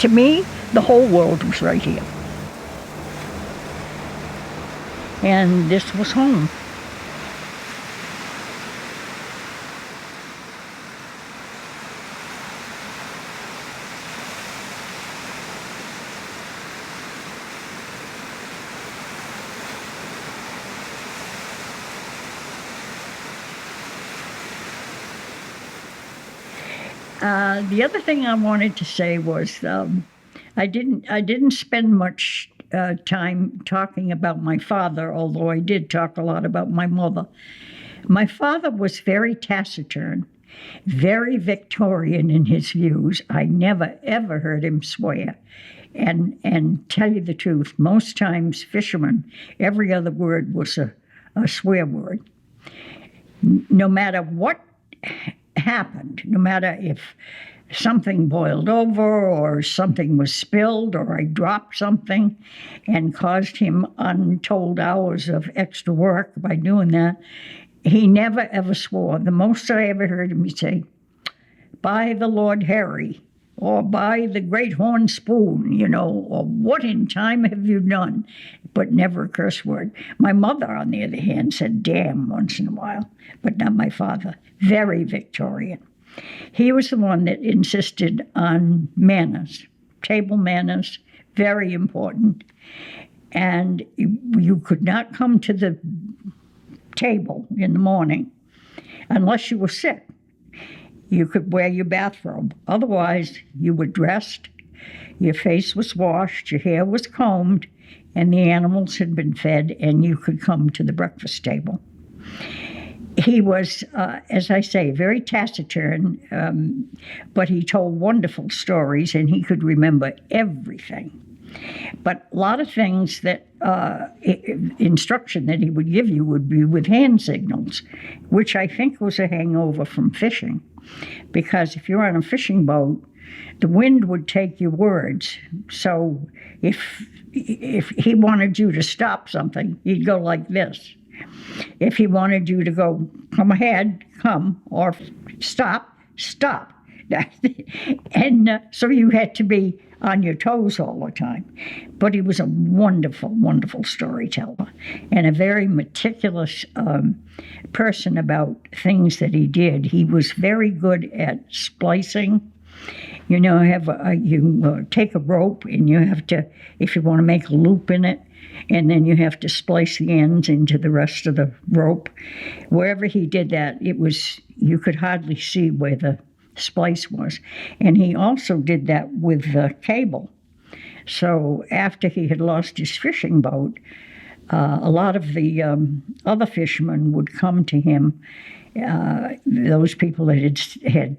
To me, the whole world was right here. And this was home. The other thing I wanted to say was I didn't spend much time talking about my father, although I did talk a lot about my mother. My father was very taciturn, very Victorian in his views. I never, ever heard him swear. And tell you the truth, most times fishermen, every other word was a swear word. No matter what happened, no matter if something boiled over or something was spilled or I dropped something and caused him untold hours of extra work by doing that, he never ever swore. The most I ever heard him say, "By the Lord Harry," or "by the great horn spoon," or "what in time have you done?" But never a curse word. My mother, on the other hand, said "damn" once in a while, but not my father. Very Victorian. He was the one that insisted on manners, table manners, very important. And you could not come to the table in the morning unless you were sick. You could wear your bathrobe. Otherwise, you were dressed, your face was washed, your hair was combed, and the animals had been fed, and you could come to the breakfast table. He was, as I say, very taciturn, but he told wonderful stories, and he could remember everything. But a lot of things that instruction that he would give you would be with hand signals, which I think was a hangover from fishing. Because if you're on a fishing boat, the wind would take your words. So if he wanted you to stop something, he'd go like this. If he wanted you to go, "Come ahead, come," or "Stop, stop." And so you had to be on your toes all the time. But he was a wonderful, wonderful storyteller and a very meticulous person about things that he did. He was very good at splicing. You take a rope and you have to, if you want to make a loop in it, and then you have to splice the ends into the rest of the rope. Wherever he did that, you could hardly see where the splice was. And he also did that with the cable. So after he had lost his fishing boat, a lot of the other fishermen would come to him, those people that had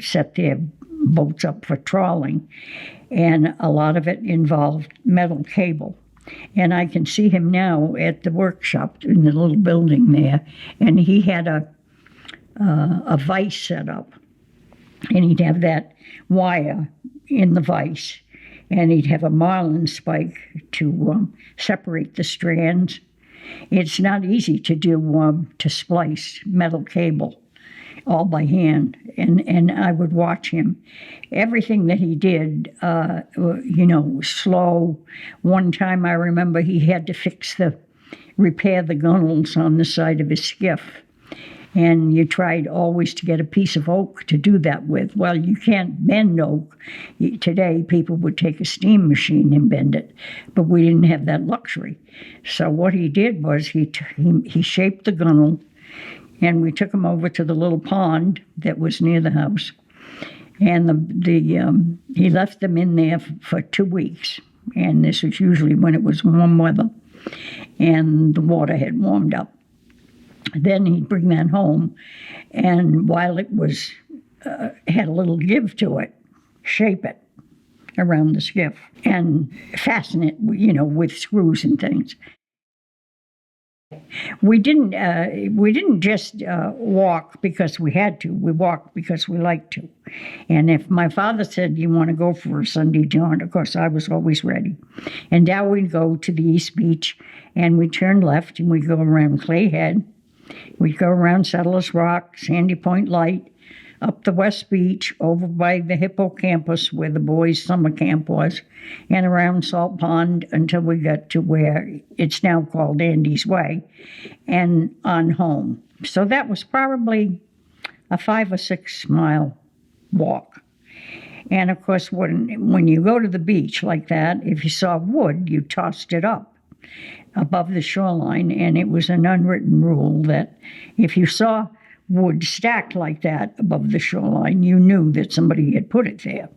set their boats up for trawling, and a lot of it involved metal cable. And I can see him now at the workshop in the little building there, and he had a vise set up, and he'd have that wire in the vise, and he'd have a marlin spike to separate the strands. It's not easy to do to splice metal cable all by hand, and I would watch him. Everything that he did, was slow. One time I remember he had to repair the gunnels on the side of his skiff, and you tried always to get a piece of oak to do that with. Well, you can't bend oak. Today, people would take a steam machine and bend it, but we didn't have that luxury. So what he did was he shaped the gunnel, and we took him over to the little pond that was near the house. And he left them in there for 2 weeks. And this was usually when it was warm weather and the water had warmed up. Then he'd bring that home, and while it was had a little give to it, shape it around the skiff and fasten it, with screws and things. We didn't just walk because we had to. We walked because we liked to. And if my father said, "You want to go for a Sunday jaunt?" of course, I was always ready. And now we'd go to the East Beach, and we'd turn left, and we'd go around Clay Head. We'd go around Settlers Rock, Sandy Point Light, up the West Beach, over by the hippocampus where the boys' summer camp was, and around Salt Pond until we got to where it's now called Andy's Way, and on home. So that was probably a 5 or 6 mile walk. And of course, when you go to the beach like that, if you saw wood, you tossed it up above the shoreline, and it was an unwritten rule that if you saw wood stacked like that above the shoreline, you knew that somebody had put it there,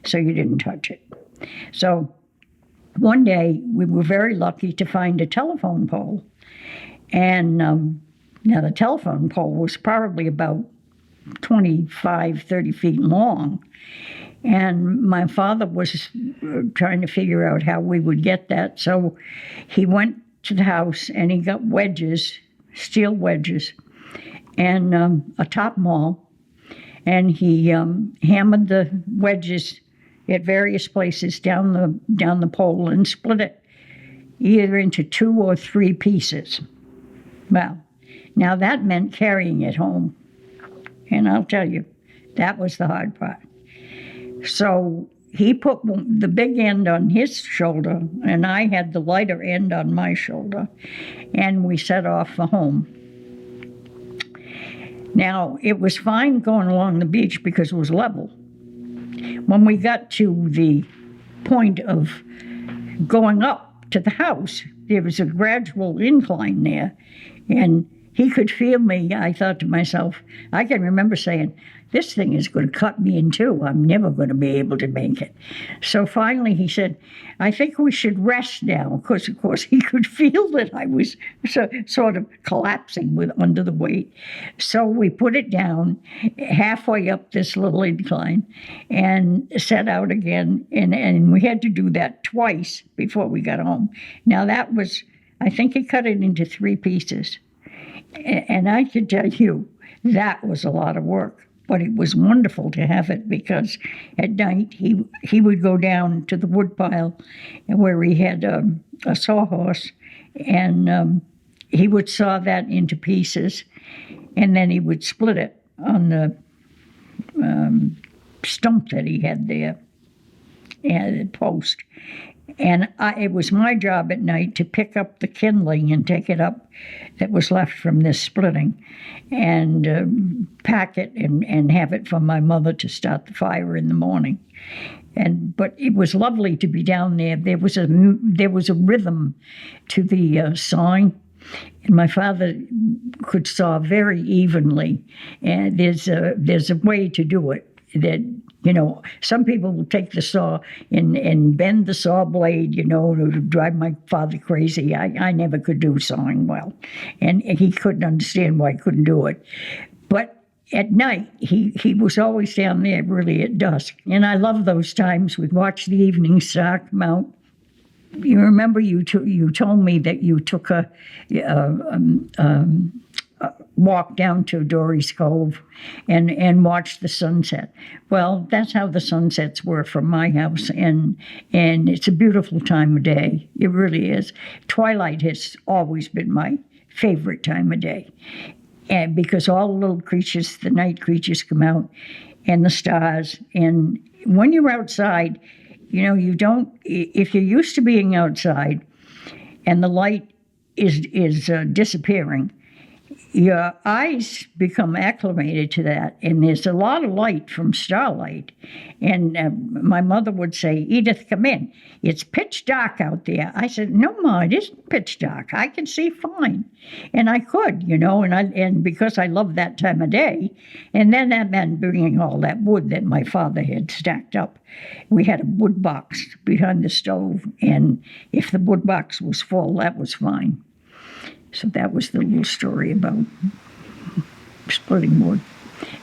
so you didn't touch it. So one day, we were very lucky to find a telephone pole, and now the telephone pole was probably about 25, 30 feet long, and my father was trying to figure out how we would get that. So he went to the house and he got wedges, steel wedges, and a top maul. And he hammered the wedges at various places down the pole and split it either into 2 or 3 pieces. Well, now that meant carrying it home. And I'll tell you, that was the hard part. So he put the big end on his shoulder, and I had the lighter end on my shoulder, and we set off for home. Now, it was fine going along the beach because it was level. When we got to the point of going up to the house, there was a gradual incline there, and he could feel me. I thought to myself, I can remember saying, this thing is going to cut me in two. I'm never going to be able to make it. So finally he said, I think we should rest now, because, of course, he could feel that I was sort of collapsing under the weight. So we put it down halfway up this little incline and set out again. And we had to do that twice before we got home. Now that was, I think he cut it into 3 pieces. And I can tell you, that was a lot of work. But it was wonderful to have it, because at night he would go down to the woodpile where he had a sawhorse, and he would saw that into pieces, and then he would split it on the stump that he had there, and the post. And it was my job at night to pick up the kindling and take it up that was left from this splitting, and pack it and have it for my mother to start the fire in the morning. But it was lovely to be down there. There was a rhythm to the sawing, and my father could saw very evenly. And there's a way to do it that, you know, some people will take the saw and bend the saw blade, you know, to drive my father crazy. I never could do sawing well, and he couldn't understand why I couldn't do it. But at night, he was always down there really at dusk. And I love those times. We'd watch the evening star come out. You remember you told me that you took a walk down to Dory's Cove and watch the sunset. Well, that's how the sunsets were from my house, and it's a beautiful time of day. It really is. Twilight has always been my favorite time of day, and because all the little creatures, the night creatures, come out, and the stars. And when you're outside, you know, you don't. If you're used to being outside, and the light is disappearing, your eyes become acclimated to that, and there's a lot of light from starlight. And my mother would say, Edith, come in. It's pitch dark out there. I said, no, Ma, it isn't pitch dark. I can see fine. And I could, you know, and because I love that time of day. And then that meant bringing all that wood that my father had stacked up. We had a wood box behind the stove, and if the wood box was full, that was fine. So that was the little story about splitting wood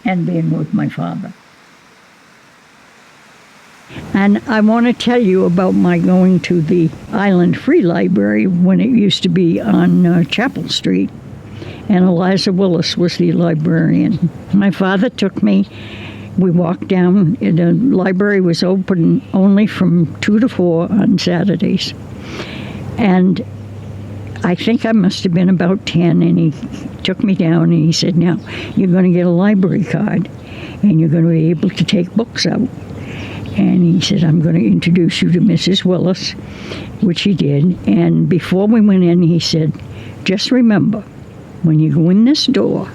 and being with my father. And I want to tell you about my going to the Island Free Library when it used to be on Chapel Street. And Eliza Willis was the librarian. My father took me. We walked down. The library was open only from 2 to 4 on Saturdays. And I think I must have been about 10, and he took me down and he said, now, you're going to get a library card. and you're going to be able to take books out. And he said, I'm going to introduce you to Mrs. Willis, which he did. And before we went in, he said, just remember, when you go in this door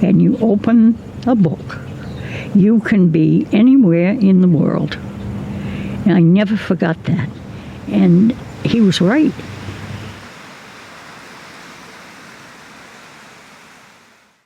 and you open a book, you can be anywhere in the world. And I never forgot that. And he was right.